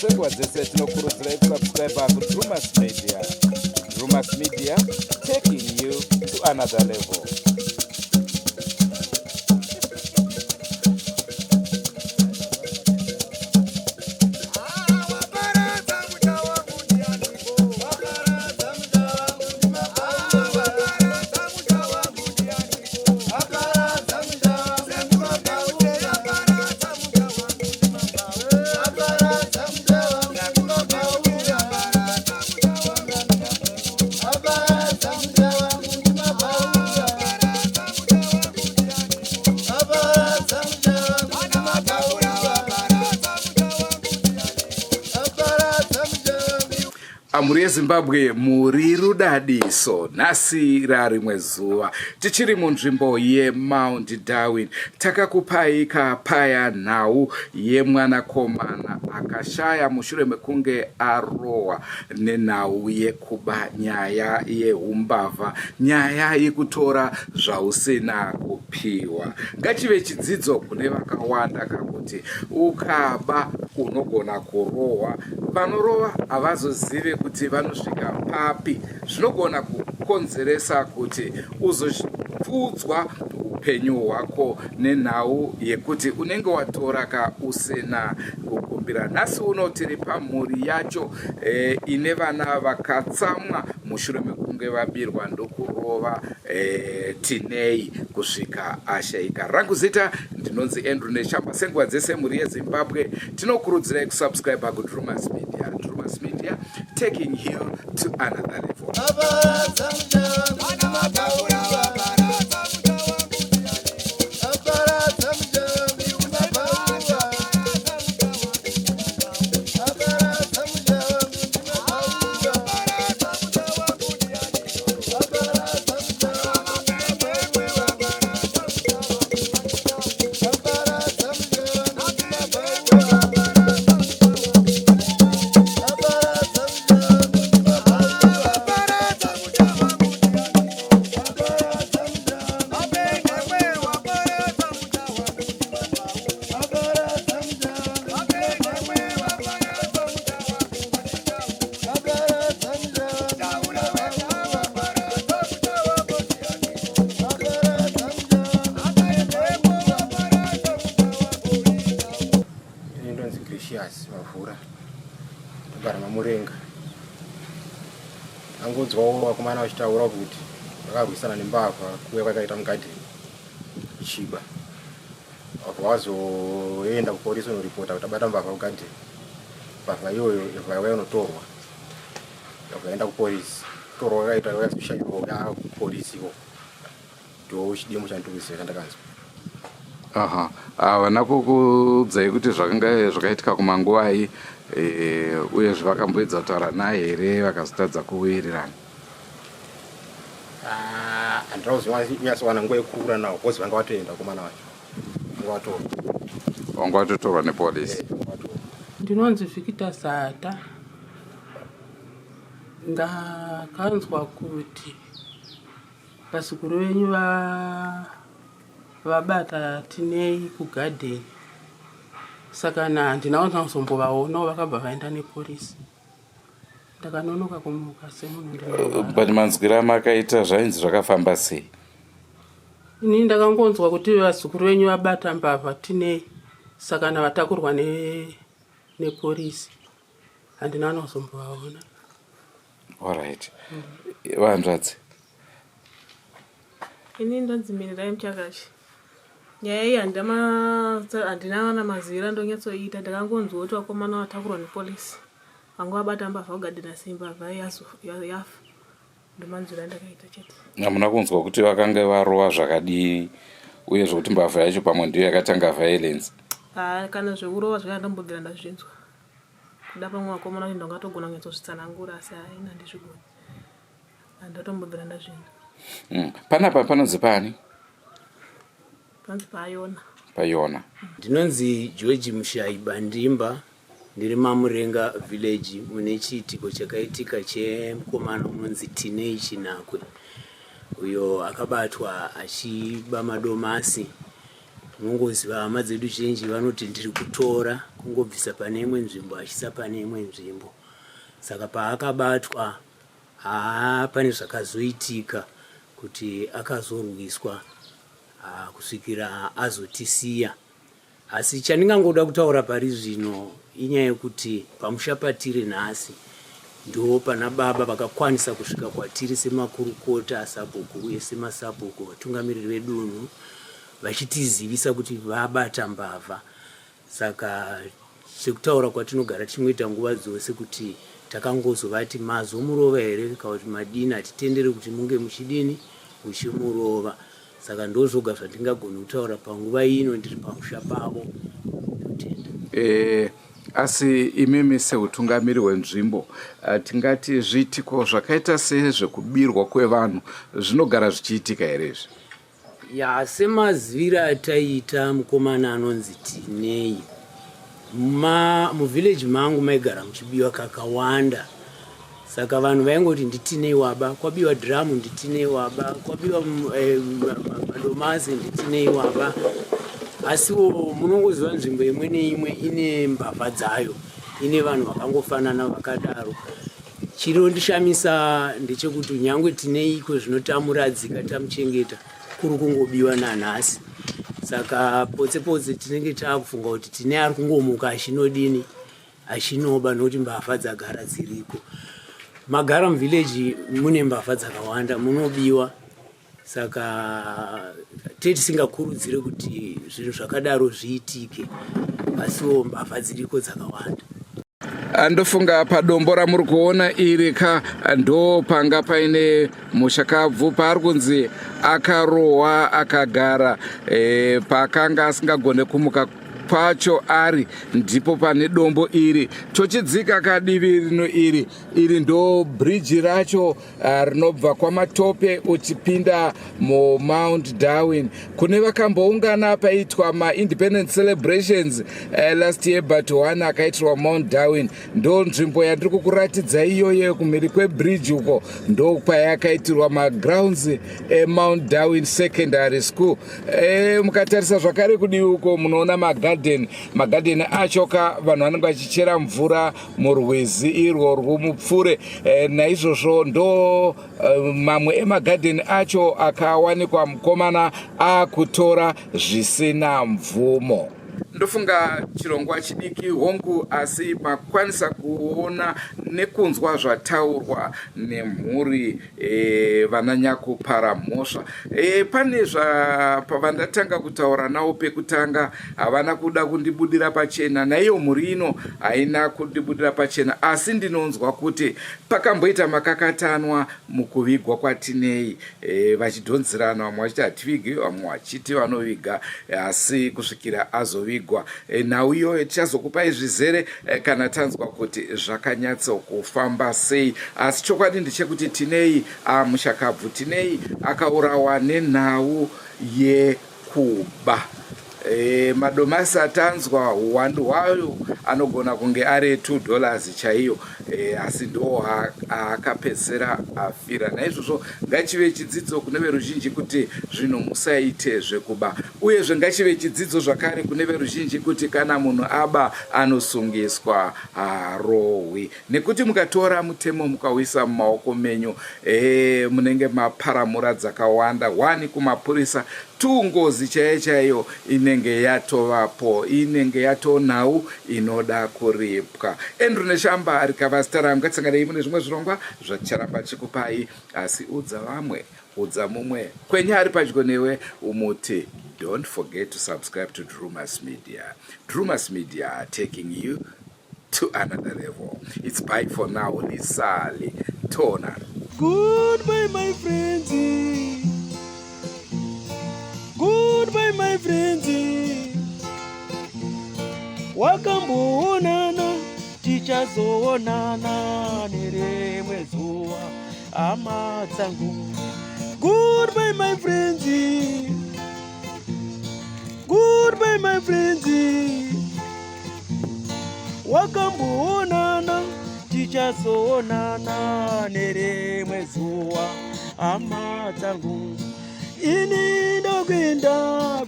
senguva dzese tinokurudzirai kusubscribe kuDrumas Media. Drumas Media, taking you to another level. Muri yeZimbabwe muri rudadiso. Nhasi rarimwe zuva tichiri munzvimbo yeMount Darwin takakupai kapaya nhau yemwanakomana akashaya mushure mekunge arohwa nenhau yekuba, nyaya yehumbavha, nyaya yekutora zvausina kupiwa. Ngachive chidzidzo kune vakawanda kakuti ukaba unogona kurohwa. Vanorova havazozive kuti vanosvika papi. Zvinogona kukonzeresa kuti uzopfudzwa upenyu hwako nenhau yekuti unenge watora ka usina kukumbira. Nhasi uno tiri pamhuri yacho ine vana vakatsamwa mushure mekunge vabirwa ndokurova Tinei kusvika ashaika. Rangu zita ndinonzi Andrew Neshamba. Senguva dzese muri yeZimbabwe tinokurudzirai kusubscribe kuDrumas Media. Drumas Media, taking you to another level. Mavhura ndogara mamurenga. Angonzwawo vakomana vachitaura kuti vakarwisana nembavha kuve kwakaita mugadheni ichiba. Vazoenda kupolisi unoripota kuti abata mbavha mugadheni. Mbavha iyoyo yavauya unotorwa yakaenda kupolisi. Torwa yakaita yakazoshayiwa yakupolisiwo. Ndo chidemo chandikurisa chandakanzwa. Havana kukuudzai kuti zvakanga zvakaitika kumanguvai uyezve vakamboedza kutaura naye here vakazotadza kuwirirana? Handinazonyatsowana nguva yekukura nawo kozi vanga vatoenda komana wacho wanga watotorwa nepolisi. Ndinonzi Victor Zata. Ndakanzwa kuti vasikuru venyu vabata Tinei kugadheni, saka handinaona kuzombovaonawo vakabva vaenda nepolisi. Ndakanonoka kumuka semunhu. But manzwira makaita zvainzi zvakafamba sei? Ini ndakangonzwa kuti vasikuru venyu vabata mbavha Tinei, saka vatakurwa nepolisi. Handinaona kuzombovaona. Alright. Vanzvadzi. Ini ndonzi Mirirai Muchakashi. Nyaya iyi handina mazivira ndonyatsoita. Ndakangonzwa kuti vakomana vatakurwa nepolisi vanga vabata mbavha kugadheni asi mbavha yafa. Ndomanzwira ndakaita chete. Hamuna kunzwa kuti vakanga varohwa zvakadii uyezve kuti mbavha yacho pamwe ndiyo yakatanga violence? Kana zvekurohwa zvakandambodira ndazvinzwa. Kuda pamwe vakomana kuti ndangatogona kunyatsozvitsanangura asi haina ndizvigoni. Handatombodira ndazvinzwa. Panapa panonzi pani? Panonzi Payona. Payona. Ndinonzi George Mushaiba Ndimba. Ndiri mamurenga village mune chiitiko chakaitika chemukomana unonzi Tinei Chinakwe, uyo akabatwa achiba madomasi unongoziva hama dzedu zhinji vanoti ndiri kutora kungobvisa pane imwe nzvimbo achisa pane imwe nzvimbo. Saka paakabatwa pane zvakazoitika kuti akazorwiswa kusvikira azotisiya. Asi chandingangoda kutaura pari zvino inyaya yekuti pamushapatiri nhasi ndo pana baba vakakwanisa kusvika kwatiri semakurukota asabhuku uye semasabhuku vatungamiriri vedunhu vachitizivisa kuti vabata mbavha. Saka sekutaura kwatinogara tichinoita nguva dzose kuti takangozovati mazomurova here kana kuti madini hatitendere kuti munge muchidini muchimurova. Saka ndozvoga zvandingagona kutaura panguva ino ndiri pamusha pavo. Asi imimi seutungamiri wenzvimbo tingati zviitiko zvakaita sezvekubirwa kwevanhu zvinogara zvichiitika here izvi? Ya, semazivira ataita mukomana anonzi Tinei, muvhileji mangu maigara muchibiwa kakawanda. Saka vanhu vaingoti nditinei waba, kwabiwa dhiramu nditinei waba, kwabiwa madomasi nditinei waba. Asiwo munongoziva nzvimbo imwe neimwe ine mbavha dzayo, ine vanhu vakangofanana vakadaro. Chinondishamisa ndechekuti nyangwe tineiko zvinotamuradzika tamuchengeta kuri kungobiwa nanhasi. Saka potse tinenge taakufunga kuti tine ari kungomuka achinodini achinoba nokuti mbavha dzagara dziriko. Magara muvhileji mune mbavha dzakawanda munobiwa. Saka tisingakurudzire kuti zvinhu zvakadaro zviitike, asiwo mbavha dziriko dzakawanda. Ndofunga padombo ramuri kuona iri ndo panga paine mushakabvu paari kunzi akarohwa akagara pakanga asingagone kumuka pacho ari ndipo pane dombo iri. Tochidzika kadivi rino iri ndo bridge racho rinobva kwamatope uchipinda muMount Darwin. Kune vakamboungana paitwa maindependence celebrations last year but one akaitirwa Mount Darwin. Ndo nzvimbo yandiri kukuratidza iyoyo kumhiri kwebridge uko ndo kwayakaitirwa magrounds eMount Darwin Secondary School. Mukatarisa zvakare kudivi uko munoona magadheni acho vanhu vanenge vachichera mvura murwizi irwo rwomupfure. Naizvozvo ndo mamwe emagadheni acho akawanikwa mukomana akutora zvisina mvumo. Ndofunga chirongwa chidiki hongu asi makwanisa kuona nekunzwa zvataurwa nemhuri vananyakupara mhosva. Pane pavandatanga kutaura navo pekutanga havana kuda kundibudira pachena, naiyo mhuri ino haina kundibudira pachena, asi ndinonzwa kuti pakamboita makakatanwa mukuvigwa kwaTinei, vachidhonzerana, vamwe vachiti hativigi, vamwe vachiti vanoviga, asi kusvikira azovigwa. Nhau iyoyo tichazokupai zvizere kana tanzwa kuti zvakanyatsokufamba sei. Asi chokwadi ndechekuti Tinei mushakabvu. Tinei akaurawa nenhau yekuba. Madomasi atanzwa uwandu hwayo anogona kunge ari $2 chaiyo, asi ndo akapedzera afira. Naizvozvo ngachive chidzidzo kune veruzhinji kuti zvino musaite zvekuba, uyezve ngachive chidzidzo zvakare kune veruzhinji kuti kana munhu aba anosungiswa harohwi, nekuti mukatora mutemo mukauisa mumaoko menyu munenge maparamura dzakawanda, 1 kumapurisa, 2 ngozi chaiyo inenge yatovapo, inenge yatonhau inoda kuripwa. Andrew Neshamba rikava zita rangu. Ngatsanganei mune zvimwe zvirongwa zvacharamba chikupai, asi udza vamwe, udza mumwe. Kwenyari padyo newe umuti. Don't forget to subscribe to Drumas Media. Drumas Media taking you to another level. It's bye for now. Lisali Tona. Goodbye, my friends. Goodbye, my friends. Wakamboonana tichazoonana nerimwe zuva, hama dzangu. Goodbye, my friends. Goodbye, my friends. Wakamboonana tichazoonana nerimwe zuva, hama dzangu. ini ndokwenda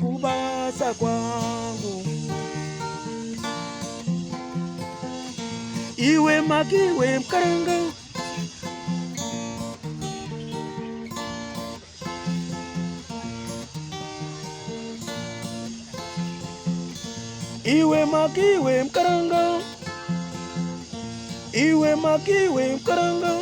kubasa kwangu. Iwe Magiwe mkaranga, iwe Magiwe mkaranga, iwe Magiwe mkaranga.